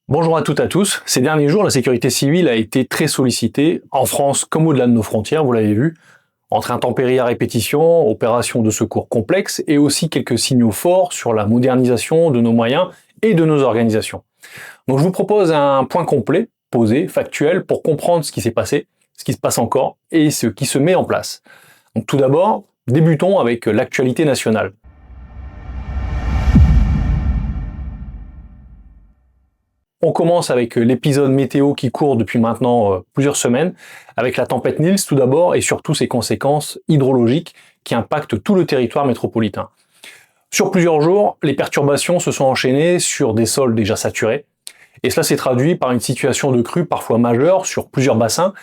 Bonjour à toutes et à tous. Ces derniers jours, la sécurité civile a été très sollicitée, en France comme au-delà de nos frontières, vous l'avez vu, entre intempéries à répétition, opérations de secours complexes et aussi quelques signaux forts sur la modernisation de nos moyens et de nos organisations. Donc je vous propose un point complet, posé, factuel, pour comprendre ce qui s'est passé, ce qui se passe encore et ce qui se met en place. Donc tout d'abord, débutons avec l'actualité nationale. On commence avec l'épisode météo qui court depuis maintenant plusieurs semaines, avec la tempête Nils tout d'abord et surtout ses conséquences hydrologiques qui impactent tout le territoire métropolitain. Sur plusieurs jours, les perturbations se sont enchaînées sur des sols déjà saturés, et cela s'est traduit par une situation de crue parfois majeure sur plusieurs bassins,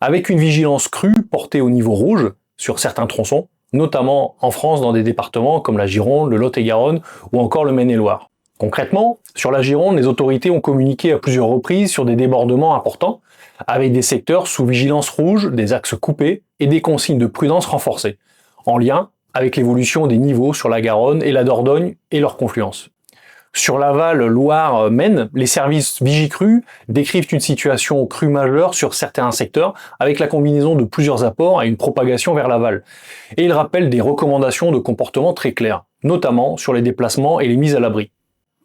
avec une vigilance crue portée au niveau rouge sur certains tronçons, notamment en France dans des départements comme la Gironde, le Lot-et-Garonne ou encore le Maine-et-Loire. Concrètement, sur la Gironde, les autorités ont communiqué à plusieurs reprises sur des débordements importants, avec des secteurs sous vigilance rouge, des axes coupés et des consignes de prudence renforcées, en lien avec l'évolution des niveaux sur la Garonne et la Dordogne et leur confluence. Sur l'aval Loire-Maine, les services Vigicru décrivent une situation crue majeure sur certains secteurs avec la combinaison de plusieurs apports et une propagation vers l'aval. Et ils rappellent des recommandations de comportement très claires, notamment sur les déplacements et les mises à l'abri.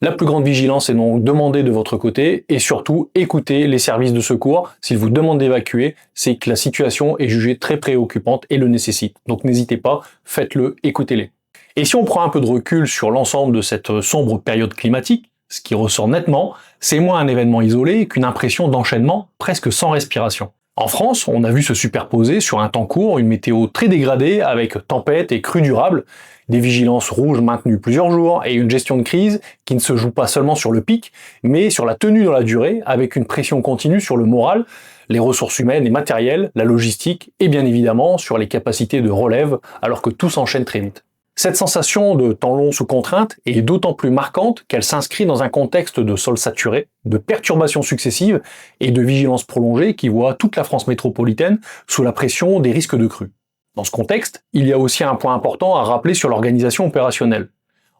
La plus grande vigilance est donc demandée de votre côté et surtout écoutez les services de secours. S'ils vous demandent d'évacuer, c'est que la situation est jugée très préoccupante et le nécessite. Donc n'hésitez pas, faites-le, écoutez-les. Et si on prend un peu de recul sur l'ensemble de cette sombre période climatique, ce qui ressort nettement, c'est moins un événement isolé qu'une impression d'enchaînement presque sans respiration. En France, on a vu se superposer sur un temps court une météo très dégradée avec tempêtes et crues durables, des vigilances rouges maintenues plusieurs jours et une gestion de crise qui ne se joue pas seulement sur le pic, mais sur la tenue dans la durée avec une pression continue sur le moral, les ressources humaines et matérielles, la logistique et bien évidemment sur les capacités de relève alors que tout s'enchaîne très vite. Cette sensation de temps long sous contrainte est d'autant plus marquante qu'elle s'inscrit dans un contexte de sol saturé, de perturbations successives et de vigilance prolongée qui voit toute la France métropolitaine sous la pression des risques de crue. Dans ce contexte, il y a aussi un point important à rappeler sur l'organisation opérationnelle.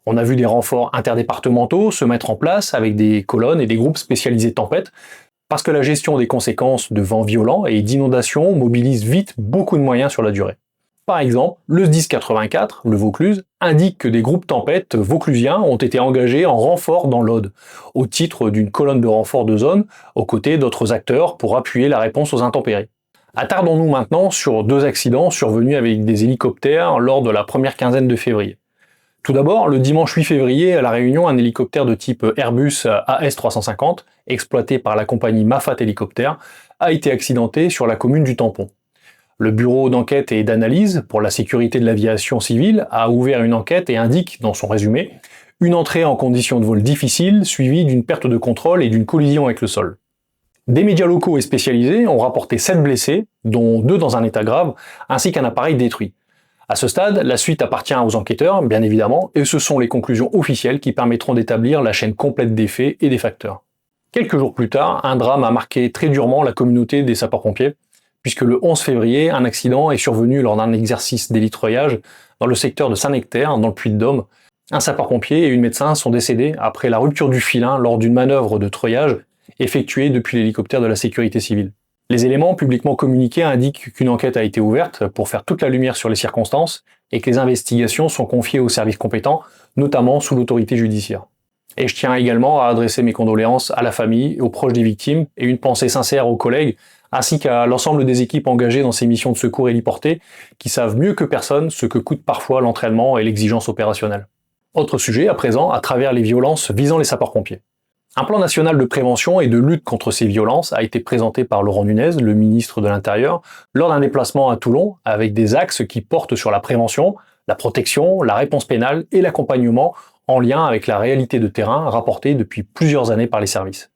On a vu des renforts interdépartementaux se mettre en place avec des colonnes et des groupes spécialisés tempêtes, parce que la gestion des conséquences de vents violents et d'inondations mobilise vite beaucoup de moyens sur la durée. Par exemple, le SDIS 84, le Vaucluse, indique que des groupes tempêtes vauclusiens ont été engagés en renfort dans l'Aude, au titre d'une colonne de renfort de zone, aux côtés d'autres acteurs pour appuyer la réponse aux intempéries. Attardons-nous maintenant sur deux accidents survenus avec des hélicoptères lors de la première quinzaine de février. Tout d'abord, le dimanche 8 février, à La Réunion, un hélicoptère de type Airbus AS350, exploité par la compagnie Mafat Hélicoptère, a été accidenté sur la commune du Tampon. Le bureau d'enquête et d'analyse pour la sécurité de l'aviation civile a ouvert une enquête et indique, dans son résumé, une entrée en conditions de vol difficiles suivie d'une perte de contrôle et d'une collision avec le sol. Des médias locaux et spécialisés ont rapporté 7 blessés, dont 2 dans un état grave, ainsi qu'un appareil détruit. À ce stade, la suite appartient aux enquêteurs, bien évidemment, et ce sont les conclusions officielles qui permettront d'établir la chaîne complète des faits et des facteurs. Quelques jours plus tard, un drame a marqué très durement la communauté des sapeurs-pompiers, puisque le 11 février, un accident est survenu lors d'un exercice d'hélitreuillage dans le secteur de Saint-Nectaire, dans le Puy-de-Dôme. Un sapeur-pompier et une médecin sont décédés après la rupture du filin lors d'une manœuvre de treuillage effectuée depuis l'hélicoptère de la sécurité civile. Les éléments publiquement communiqués indiquent qu'une enquête a été ouverte pour faire toute la lumière sur les circonstances et que les investigations sont confiées aux services compétents, notamment sous l'autorité judiciaire. Et je tiens également à adresser mes condoléances à la famille et aux proches des victimes et une pensée sincère aux collègues ainsi qu'à l'ensemble des équipes engagées dans ces missions de secours héliportées qui savent mieux que personne ce que coûte parfois l'entraînement et l'exigence opérationnelle. Autre sujet à présent, à travers les violences visant les sapeurs-pompiers. Un plan national de prévention et de lutte contre ces violences a été présenté par Laurent Nunez, le ministre de l'Intérieur, lors d'un déplacement à Toulon avec des axes qui portent sur la prévention, la protection, la réponse pénale et l'accompagnement en lien avec la réalité de terrain rapportée depuis plusieurs années par les services.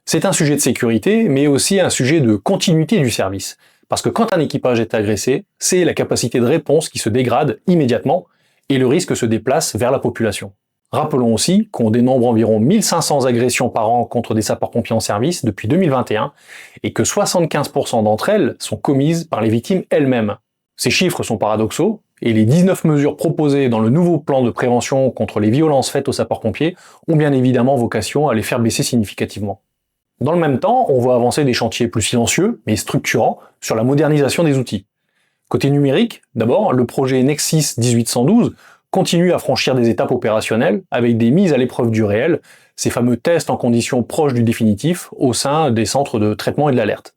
C'est un sujet de sécurité, mais aussi un sujet de continuité du service. Parce que quand un équipage est agressé, c'est la capacité de réponse qui se dégrade immédiatement et le risque se déplace vers la population. Rappelons aussi qu'on dénombre environ 1500 agressions par an contre des sapeurs-pompiers en service depuis 2021 et que 75% d'entre elles sont commises par les victimes elles-mêmes. Ces chiffres sont paradoxaux et les 19 mesures proposées dans le nouveau plan de prévention contre les violences faites aux sapeurs-pompiers ont bien évidemment vocation à les faire baisser significativement. Dans le même temps, on voit avancer des chantiers plus silencieux, mais structurants, sur la modernisation des outils. Côté numérique, d'abord, le projet Nexsys 1812 continue à franchir des étapes opérationnelles avec des mises à l'épreuve du réel, ces fameux tests en conditions proches du définitif au sein des centres de traitement et de l'alerte.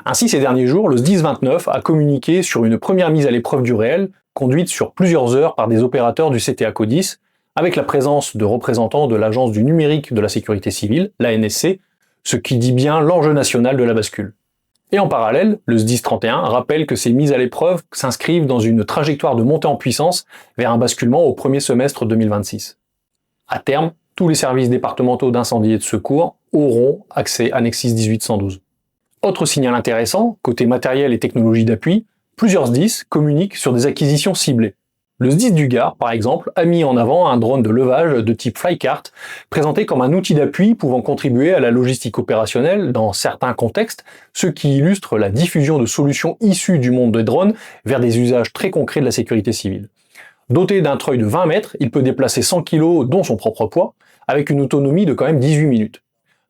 Ainsi, ces derniers jours, le SDIS 29 a communiqué sur une première mise à l'épreuve du réel, conduite sur plusieurs heures par des opérateurs du CTA CODIS, avec la présence de représentants de l'Agence du numérique de la sécurité civile, l'ANSC, ce qui dit bien l'enjeu national de la bascule. Et en parallèle, le SDIS 31 rappelle que ces mises à l'épreuve s'inscrivent dans une trajectoire de montée en puissance vers un basculement au premier semestre 2026. À terme, tous les services départementaux d'incendie et de secours auront accès à Nexsys 1812. Autre signal intéressant, côté matériel et technologie d'appui, plusieurs SDIS communiquent sur des acquisitions ciblées. Le SDIS du Gard, par exemple, a mis en avant un drone de levage de type Flycart, présenté comme un outil d'appui pouvant contribuer à la logistique opérationnelle dans certains contextes, ce qui illustre la diffusion de solutions issues du monde des drones vers des usages très concrets de la sécurité civile. Doté d'un treuil de 20 mètres, il peut déplacer 100 kg dont son propre poids, avec une autonomie de quand même 18 minutes.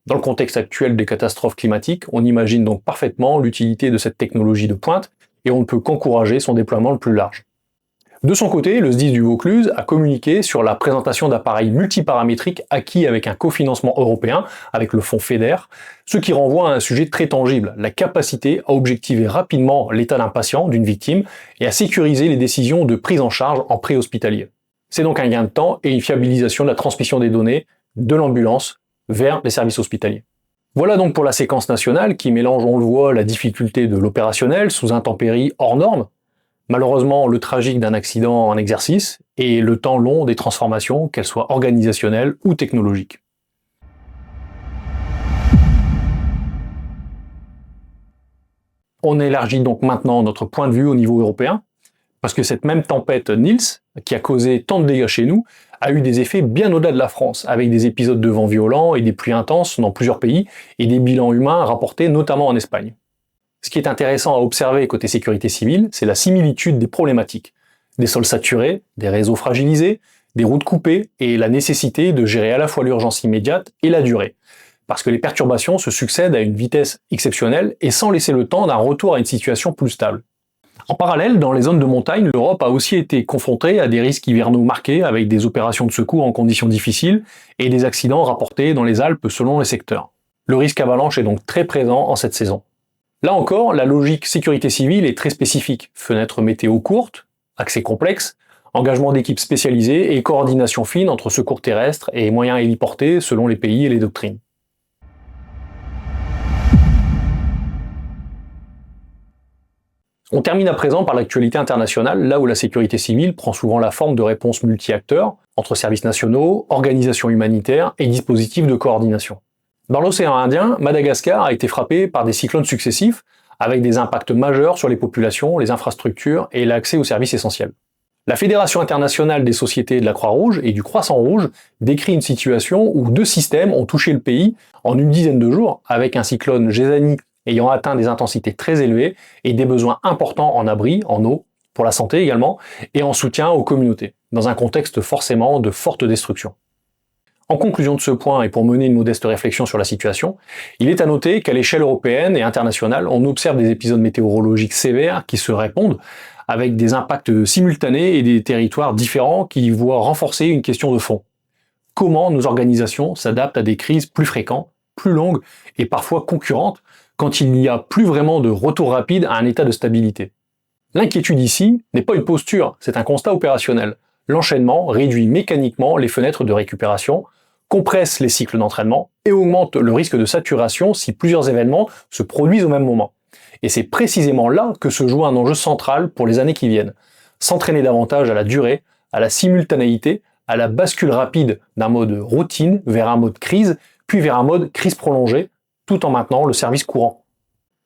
Dans le contexte actuel des catastrophes climatiques, on imagine donc parfaitement l'utilité de cette technologie de pointe et on ne peut qu'encourager son déploiement le plus large. De son côté, le SDIS du Vaucluse a communiqué sur la présentation d'appareils multiparamétriques acquis avec un cofinancement européen avec le fonds FEDER, ce qui renvoie à un sujet très tangible, la capacité à objectiver rapidement l'état d'un patient, d'une victime, et à sécuriser les décisions de prise en charge en préhospitalier. C'est donc un gain de temps et une fiabilisation de la transmission des données de l'ambulance vers les services hospitaliers. Voilà donc pour la séquence nationale qui mélange, on le voit, la difficulté de l'opérationnel sous intempéries hors normes, malheureusement le tragique d'un accident en exercice et le temps long des transformations, qu'elles soient organisationnelles ou technologiques. On élargit donc maintenant notre point de vue au niveau européen, parce que cette même tempête Nils, qui a causé tant de dégâts chez nous, a eu des effets bien au-delà de la France, avec des épisodes de vent violents et des pluies intenses dans plusieurs pays, et des bilans humains rapportés notamment en Espagne. Ce qui est intéressant à observer côté sécurité civile, c'est la similitude des problématiques. Des sols saturés, des réseaux fragilisés, des routes coupées, et la nécessité de gérer à la fois l'urgence immédiate et la durée. Parce que les perturbations se succèdent à une vitesse exceptionnelle et sans laisser le temps d'un retour à une situation plus stable. En parallèle, dans les zones de montagne, l'Europe a aussi été confrontée à des risques hivernaux marqués avec des opérations de secours en conditions difficiles et des accidents rapportés dans les Alpes selon les secteurs. Le risque avalanche est donc très présent en cette saison. Là encore, la logique sécurité civile est très spécifique. Fenêtres météo courtes, accès complexe, engagement d'équipes spécialisées et coordination fine entre secours terrestres et moyens héliportés selon les pays et les doctrines. On termine à présent par l'actualité internationale, là où la sécurité civile prend souvent la forme de réponses multi-acteurs, entre services nationaux, organisations humanitaires et dispositifs de coordination. Dans l'océan Indien, Madagascar a été frappé par des cyclones successifs, avec des impacts majeurs sur les populations, les infrastructures et l'accès aux services essentiels. La Fédération internationale des sociétés de la Croix-Rouge et du Croissant-Rouge décrit une situation où 2 systèmes ont touché le pays en une dizaine de jours, avec un cyclone Gézani ayant atteint des intensités très élevées et des besoins importants en abri, en eau, pour la santé également, et en soutien aux communautés, dans un contexte forcément de forte destruction. En conclusion de ce point, et pour mener une modeste réflexion sur la situation, il est à noter qu'à l'échelle européenne et internationale, on observe des épisodes météorologiques sévères qui se répondent, avec des impacts simultanés et des territoires différents qui voient renforcer une question de fond. Comment nos organisations s'adaptent à des crises plus fréquentes, plus longues et parfois concurrentes, quand il n'y a plus vraiment de retour rapide à un état de stabilité. L'inquiétude ici n'est pas une posture, c'est un constat opérationnel. L'enchaînement réduit mécaniquement les fenêtres de récupération, compresse les cycles d'entraînement et augmente le risque de saturation si plusieurs événements se produisent au même moment. Et c'est précisément là que se joue un enjeu central pour les années qui viennent. S'entraîner davantage à la durée, à la simultanéité, à la bascule rapide d'un mode routine vers un mode crise, puis vers un mode crise prolongée, tout en maintenant le service courant.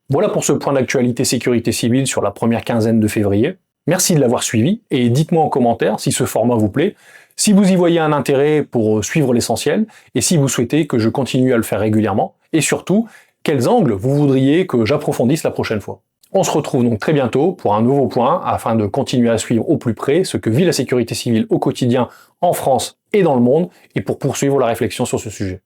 Voilà pour ce point d'actualité sécurité civile sur la première quinzaine de février. Merci de l'avoir suivi et dites-moi en commentaire si ce format vous plaît, si vous y voyez un intérêt pour suivre l'essentiel et si vous souhaitez que je continue à le faire régulièrement et surtout, quels angles vous voudriez que j'approfondisse la prochaine fois. On se retrouve donc très bientôt pour un nouveau point afin de continuer à suivre au plus près ce que vit la sécurité civile au quotidien en France et dans le monde et pour poursuivre la réflexion sur ce sujet.